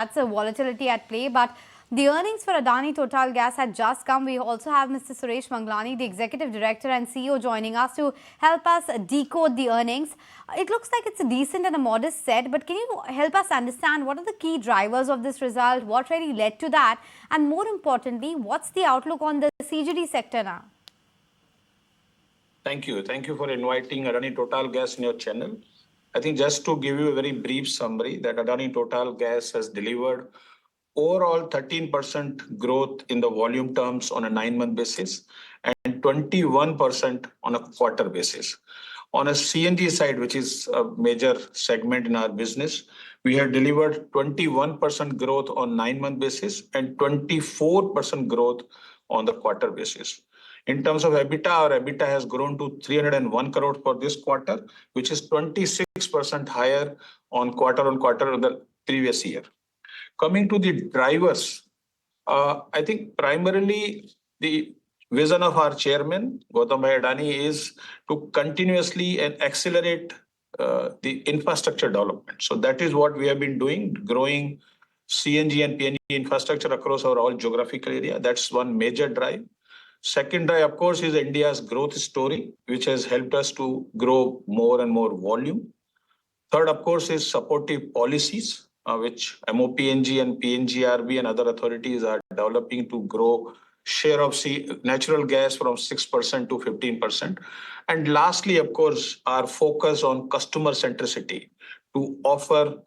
that's a volatility at play. But the earnings for Adani Total Gas had just come. We also have Mr. Suresh Manglani, the Executive Director and CEO, joining us to help us decode the earnings. It looks like it's a decent and a modest set, but can you help us understand what are the key drivers of this result? What really led to that? And more importantly, what's the outlook on the CGD sector now? Thank you. Thank you for inviting Adani Total Gas in your channel. I think just to give you a very brief summary, that Adani Total Gas has delivered overall 13% growth in the volume terms on a 9-month basis and 21% on a quarter basis. On a CNG side, which is a major segment in our business, we have delivered 21% growth on 9-month basis and 24% growth on the quarter basis. In terms of EBITDA, our EBITDA has grown to 301 crore for this quarter, which is 26% higher on quarter of the previous year. Coming to the drivers, I think primarily the vision of our chairman, Gautam Adani, is to continuously and accelerate the infrastructure development. So that is what we have been doing, growing CNG and PNG infrastructure across our all geographical area. That's one major drive. Second drive, of course, is India's growth story, which has helped us to grow more and more volume. Third, of course, is supportive policies, which MOPNG and PNGRB and other authorities are developing to grow share of natural gas from 6% to 15%. And lastly, of course, our focus on customer centricity to offer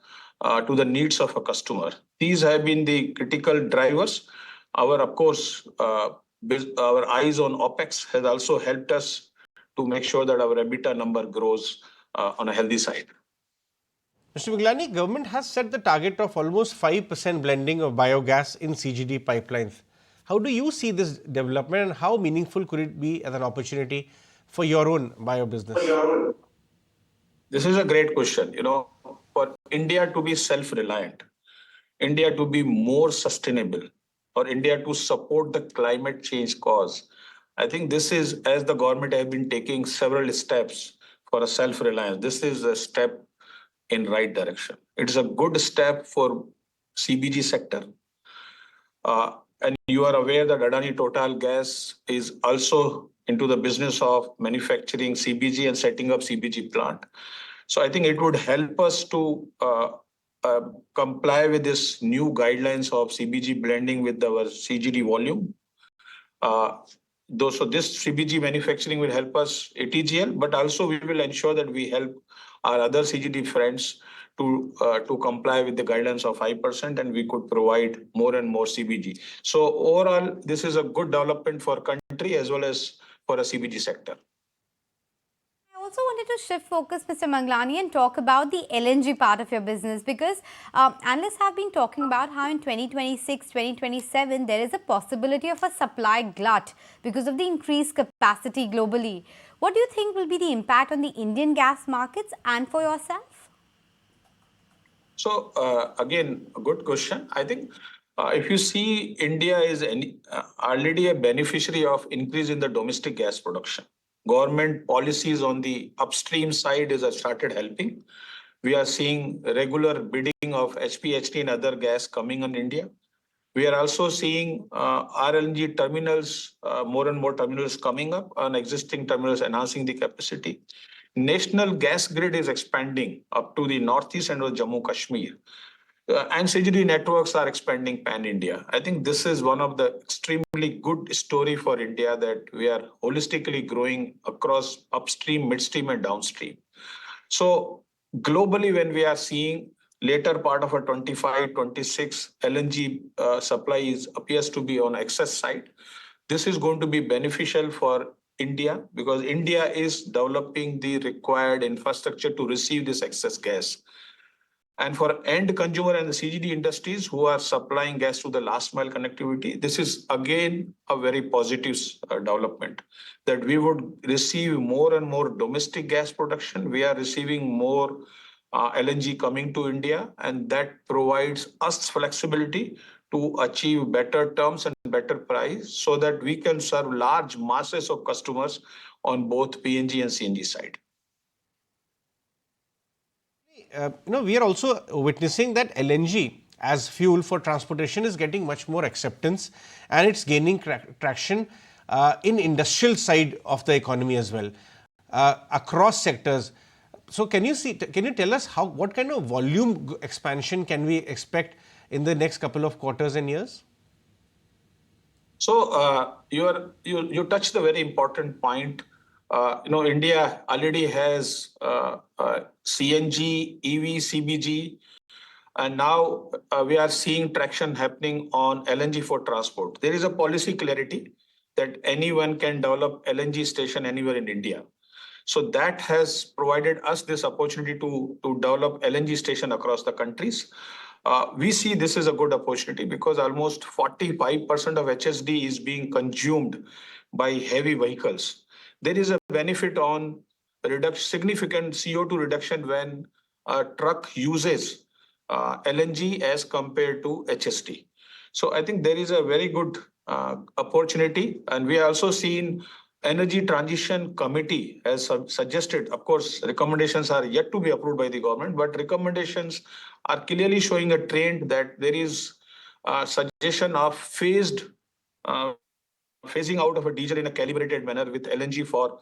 to the needs of a customer. These have been the critical drivers. Of course, our eyes on OPEX has also helped us to make sure that our EBITDA number grows on a healthy side. Mr. Manglani, government has set the target of almost 5% blending of biogas in CGD pipelines. How do you see this development and how meaningful could it be as an opportunity for your own bio business? This is a great question. For India to be self-reliant, India to be more sustainable, or India to support the climate change cause, I think this is, as the government have been taking several steps for a self-reliance, this is a step in right direction. It's a good step for CBG sector. And you are aware that Adani Total Gas is also into the business of manufacturing CBG and setting up CBG plant. So I think it would help us to comply with this new guidelines of CBG blending with our CGD volume. So this CBG manufacturing will help us ATGL, but also we will ensure that we help our other CGD friends to comply with the guidelines of 5%, and we could provide more and more CBG. So overall, this is a good development for country as well as for a CBG sector. I also wanted to shift focus, Mr. Manglani, and talk about the LNG part of your business, because analysts have been talking about how in 2026, 2027, there is a possibility of a supply glut because of the increased capacity globally. What do you think will be the impact on the Indian gas markets and for yourself? So again, a good question. I think if you see, India is already a beneficiary of increase in the domestic gas production. Government policies on the upstream side has started helping. We are seeing regular bidding of HPHT and other gas coming on India. We are also seeing RLNG terminals, more and more terminals coming up on existing terminals, enhancing the capacity. National gas grid is expanding up to the northeast and Jammu Kashmir. And CGD networks are expanding pan-India. I think this is one of the extremely good story for India, that we are holistically growing across upstream, midstream and downstream. So globally, when we are seeing later part of a 25, 26 LNG supply appears to be on excess side, this is going to be beneficial for India, because India is developing the required infrastructure to receive this excess gas. And for end consumer and the CGD industries who are supplying gas to the last mile connectivity, this is again a very positive development, that we would receive more and more domestic gas production. We are receiving more LNG coming to India, and that provides us flexibility to achieve better terms and better price, so that we can serve large masses of customers on both PNG and CNG side. We are also witnessing that LNG as fuel for transportation is getting much more acceptance, and it's gaining traction in industrial side of the economy as well, across sectors. So can you tell us what kind of volume expansion can we expect in the next couple of quarters and years? So you touched a very important point. India already has CNG, EV, CBG, and now we are seeing traction happening on LNG for transport. There is a policy clarity that anyone can develop LNG station anywhere in India. So that has provided us this opportunity to develop LNG station across the countries. We see this is a good opportunity because almost 45% of HSD is being consumed by heavy vehicles. There is a benefit on significant CO2 reduction when a truck uses LNG as compared to HSD. So I think there is a very good opportunity, and we are also seen Energy Transition Committee has suggested. Of course, recommendations are yet to be approved by the government, but recommendations are clearly showing a trend that there is a suggestion of phasing out of a diesel in a calibrated manner with LNG for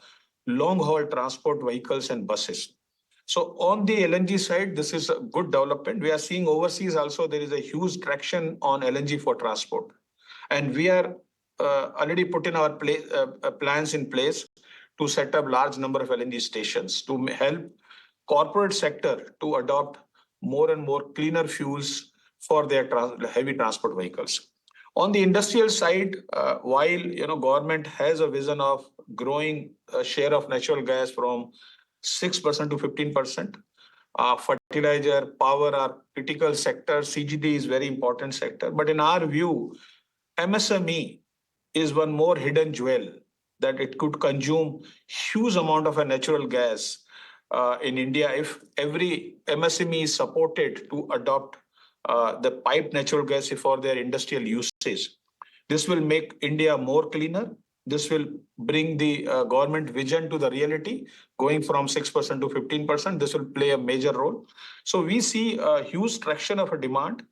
long-haul transport vehicles and buses. So on the LNG side, this is a good development. We are seeing overseas also there is a huge traction on LNG for transport. And we are already putting our plans in place to set up large number of LNG stations to help corporate sector to adopt more and more cleaner fuels for their heavy transport vehicles. On the industrial side, while government has a vision of growing a share of natural gas from 6% to 15%, fertilizer, power are critical sectors. CGD is very important sector. But in our view, MSME is one more hidden jewel that it could consume huge amount of a natural gas in India if every MSME is supported to adopt the piped natural gas for their industrial usage. This will make India more cleaner. This will bring the government vision to the reality, going from 6% to 15%. This will play a major role. So we see a huge traction of a demand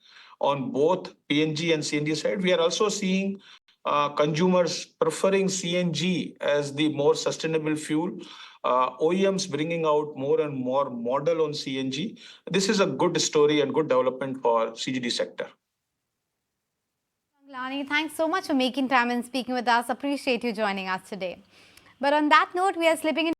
on both PNG and CNG side. We are also seeing consumers preferring CNG as the more sustainable fuel. OEMs bringing out more and more model on CNG. This is a good story and good development for CGD sector. Manglani, thanks so much for making time and speaking with us. Appreciate you joining us today. But on that note, we are slipping into